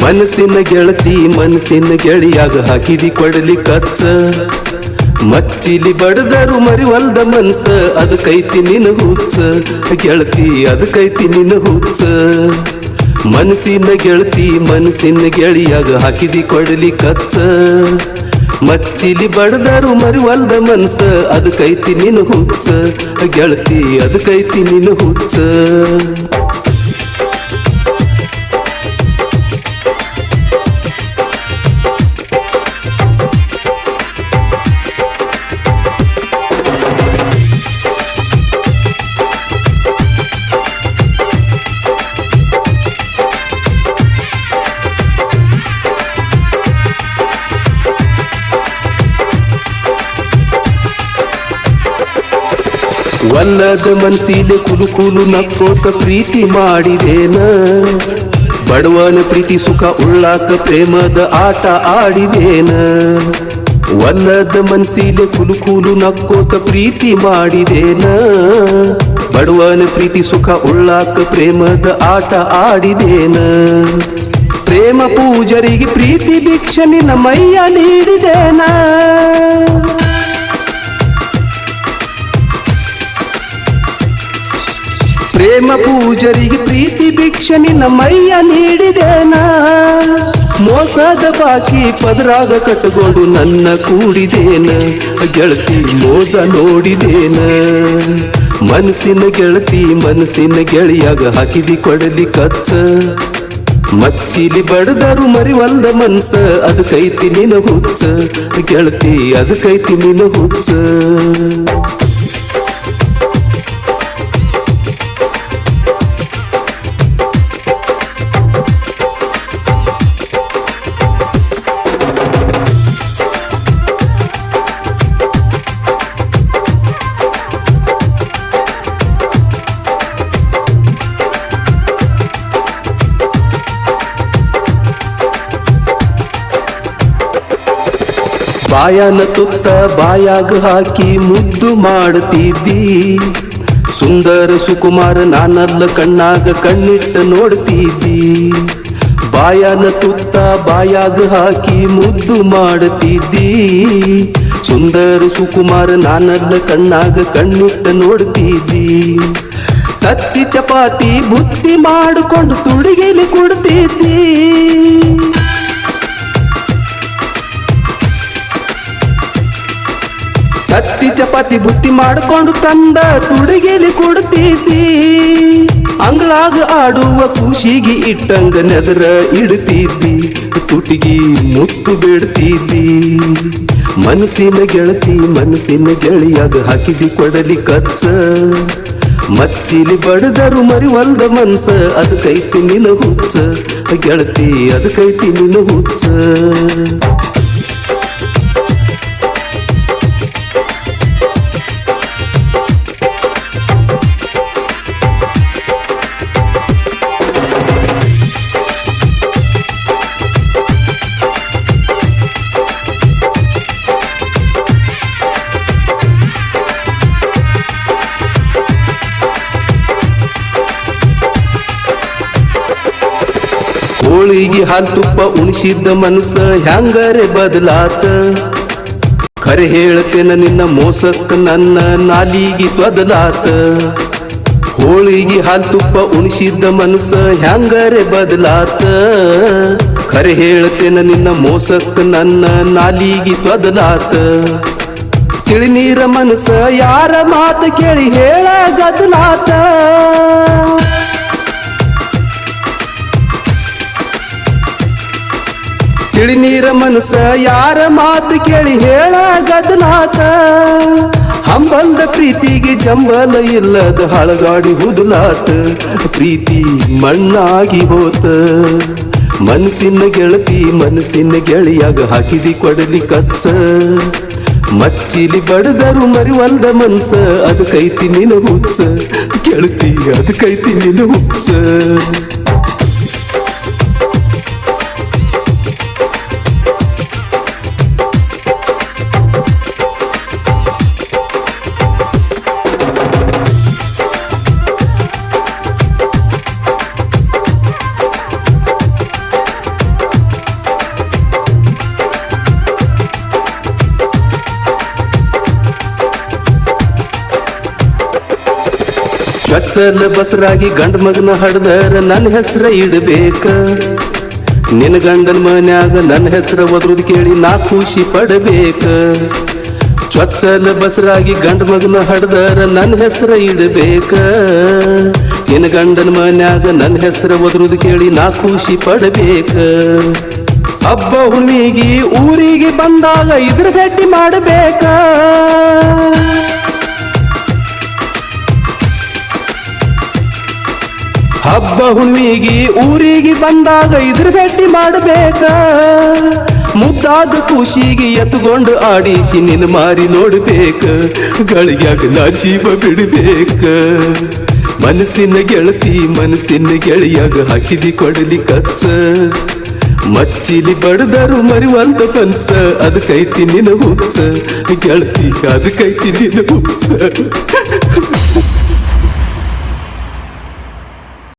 ಮನಸ್ಸಿನ ಗೆಳತಿ ಮನಸ್ಸಿನ ಗೆಳೆಯಾಗ ಹಾಕಿದಿ ಕೊಡಲಿ ಕಚ್ಚ ಮಚ್ಚಿಲಿ ಬಡದರು ಮರಿವಲ್ದ ಮನ್ಸ ಅದಕ್ಕೈತಿ ನಿನ್ನ ಹುಚ್ಚ ಗೆಳತಿ ಅದಕ್ಕೈತಿ ನಿನ್ನ ಹುಚ್ಚ ಮನಸ್ಸಿನ ಗೆಳತಿ ಮನಸ್ಸಿನ ಗೆಳೆಯಾಗ ಹಾಕಿದಿ ಕೊಡಲಿ ಕಚ್ಚ ಮಚ್ಚಿಲಿ ಬಡದರು ಮರಿವಲ್ದ ಮನ್ಸ ಅದಕ್ಕೈತಿ ನಿನ್ನ ಹುಚ್ಚ ಗೆಳತಿ ಅದಕ್ಕೈತಿ ನಿನ್ನ ಹುಚ್ಚ ಒಲ್ಲದ ಮನಸ್ಸಿಲೆ ಕುಲು ಕುಲು ನಕ್ಕೋತ ಪ್ರೀತಿ ಮಾಡಿದೇನ ಬಡವನ ಪ್ರೀತಿ ಸುಖ ಉಳ್ಳಾಕ ಪ್ರೇಮದ ಆಟ ಆಡಿದೇನ ಒಲ್ಲದ ಮನಸ್ಸಿಲೆ ಕುಲು ಕುಲು ನಕ್ಕೋತ ಪ್ರೀತಿ ಮಾಡಿದೇನ ಬಡವನ ಪ್ರೀತಿ ಸುಖ ಉಳ್ಳಾಕ ಪ್ರೇಮದ ಆಟ ಆಡಿದೇನ ಪ್ರೇಮ ಪೂಜರಿಗೆ ಪ್ರೀತಿ ಭಿಕ್ಷೆ ನಿನ್ನ ಮೈಯ ನೀಡಿದೇನ ಪ್ರೇಮ ಪೂಜರಿಗೆ ಪ್ರೀತಿ ಭಿಕ್ಷೆ ನಿನ್ನ ಮೈಯ ನೀಡಿದೇನ ಮೋಸದ ಬಾಕಿ ಪದರಾಗ ಕಟ್ಟಗೊಂಡು ನನ್ನ ಕೂಡಿದೇನ ಗೆಳತಿ ಮೋಸ ನೋಡಿದೇನ ಮನಸ್ಸಿನ ಗೆಳತಿ ಮನಸ್ಸಿನ ಗೆಳೆಯಾಗ ಹಾಕಿದಿ ಕೊಡಲಿ ಕಚ್ಚ ಮಚ್ಚಿಲಿ ಬಡದರು ಮರಿವಲ್ದ ಮನ್ಸ ಅದಕ್ಕೈತಿ ನಿನ್ನ ಹುಚ್ಚ ಗೆಳತಿ ಅದಕ್ಕೈತಿ ನಿನ್ನ ಹುಚ್ಚ ಬಾಯನ ತುತ್ತ ಬಾಯಾಗ ಹಾಕಿ ಮುದ್ದು ಮಾಡುತ್ತಿದ್ದಿ ಸುಂದರ ಸುಕುಮಾರ ನಾನಲ್ಲ ಕಣ್ಣಾಗ ಕಣ್ಣಿಟ್ಟ ನೋಡ್ತಿದ್ದಿ ಬಾಯನ ತುತ್ತ ಬಾಯಾಗ ಹಾಕಿ ಮುದ್ದು ಮಾಡುತ್ತಿದ್ದಿ ಸುಂದರ ಸುಕುಮಾರ ನಾನಲ್ಲ ಕಣ್ಣಾಗ ಕಣ್ಣಿಟ್ಟ ನೋಡ್ತಿದ್ದಿ ತತ್ತಿ ಚಪಾತಿ ಬುತ್ತಿ ಮಾಡಿಕೊಂಡು ತುಡಿಗೆಲಿ ಕೊಡ್ತಿದ್ದಿ ತತ್ತಿ ಚಪಾತಿ ಬುತ್ತಿ ಮಾಡಿಕೊಂಡು ತಂದ ತುಡಿಗೆಲಿ ಕೊಡ್ತಿದ್ದಿ ಅಂಗಳಾಗ ಆಡುವ ಖುಷಿಗೆ ಇಟ್ಟಂಗ ನೆದರ ಇಡ್ತಿದ್ದಿ ತುಟಿಗಿ ಮುತ್ತು ಬಿಡ್ತಿದ್ದಿ ಮನಸ್ಸಿನ ಗೆಳತಿ ಮನಸ್ಸಿನ ಗೆಳೆಯಾಗ ಹಾಕಿದಿ ಕೊಡಲಿ ಕಚ್ಚ ಮಚ್ಚಿಲಿ ಬಡದರು ಮರಿವಲ್ದ ಮನ್ಸ ಅದಕ್ಕೈತಿ ನಿನ್ನ ಹುಚ್ಚ ಗೆಳತಿ ಅದಕ್ಕೈತಿ ನಿನ್ನ ಹುಚ್ಚ ಹೋಳಿಗೆ ಹಾಲ್ ತುಪ್ಪ ಉಣಿಸಿದ್ದ ಮನಸ್ಸ ಹ್ಯಾಂಗರೆ ಬದಲಾತ ಖರೆ ಹೇಳ್ತೇನ ನಿನ್ನ ಮೋಸಕ್ಕ ನನ್ನ ನಾಲಿಗೆ ತೊದಲಾತ ಹೋಳಿಗೆ ಹಾಲ್ ತುಪ್ಪ ಉಣಿಸಿದ್ದ ಮನಸ್ಸ ಹ್ಯಾಂಗರೆ ಬದಲಾತ ಖರೆ ಹೇಳ್ತೇನ ನಿನ್ನ ಮೋಸಕ್ಕ ನನ್ನ ನಾಲಿಗೆ ತೊದಲಾತ ತಿಳಿನೀರ ಮನಸ್ಸ ಯಾರ ಮಾತು ಕೇಳಿ ಹೇಳ ಗದಲಾತ ತಿಳಿನೀರ ಮನಸ್ಸ ಯಾರ ಮಾತು ಕೇಳಿ ಹೇಳ ಗದಲಾತ ಹಂಬಲ್ದ ಪ್ರೀತಿಗೆ ಜಂಬಲ ಇಲ್ಲದ ಹಳಗಾಡಿ ಹುದುಲಾತ ಪ್ರೀತಿ ಮಣ್ಣಾಗಿ ಹೋತ ಮನಸ್ಸಿನ ಗೆಳತಿ ಮನಸ್ಸಿನ ಗೆಳೆಯಾಗ ಹಾಕಿದಿ ಕೊಡಲಿ ಕಚ್ಚ ಮಚ್ಚಿಲಿ ಬಡದರು ಮರಿವಲ್ದ ಮನ್ಸ ಅದಕ್ಕೈತಿ ನಿನ್ನ ಹುಚ್ಚ ಗೆಳತಿ ಅದಕ್ಕೈತಿ ನಿನ್ನ ಹುಚ್ಚ ಚೊಚ್ಚಲ ಬಸರಾಗಿ ಗಂಡ ಮಗನ ಹಡ್ದರ ನನ್ನ ಹೆಸರ ಇಡಬೇಕ ನಿನ್ನ ಗಂಡನ ಮನ್ಯಾಗ ನನ್ನ ಹೆಸರ ಒದ್ರುದ್ ಕೇಳಿ ನಾ ಖುಷಿ ಪಡಬೇಕ ಚೊಚ್ಚಲ ಬಸರಾಗಿ ಗಂಡ ಮಗನ ಹಡ್ದರ ನನ್ನ ಹೆಸರ ಇಡಬೇಕ ನಿನ್ನ ಗಂಡನ ಮನ್ಯಾಗ ನನ್ನ ಹೆಸರ ಒದ್ರುದ್ ಕೇಳಿ ನಾ ಖುಷಿ ಪಡಬೇಕ ಹಬ್ಬ ಹುಣ್ಣಿಗೆ ಊರಿಗೆ ಬಂದಾಗ ಇದ್ರ ಭೇಟಿ ಮಾಡಬೇಕ ಹಬ್ಬ ಹುಣ್ಣಿಗೆ ಊರಿಗೆ ಬಂದಾಗ ಇದ್ರ ಭೇಟಿ ಮಾಡಬೇಕ ಮುದ್ದಾದ ಖುಷಿಗೆ ಎತ್ಕೊಂಡು ಆಡಿಸಿ ನಿನ್ನ ಮಾರಿ ನೋಡ್ಬೇಕ ಗಳಿಗ್ಯಾಗ ನಾ ಜೀವ ಬಿಡಬೇಕ ಮನಸ್ಸಿನ ಗೆಳತಿ ಮನಸ್ಸಿನ ಗೆಳೆಯಾಗ ಹಾಕಿದಿ ಕೊಡಲಿ ಕಚ್ಚ ಮಚ್ಚಿಲಿ ಬಡದರು ಮರಿವಂತ ಕನ್ಸ ಅದಕ್ಕೈತಿ ನಿನ್ನ ಹುಚ್ಚ ಗೆಳತಿ ಅದಕ್ಕೈತಿ ನಿನ್ನ ಹುಚ್ಚ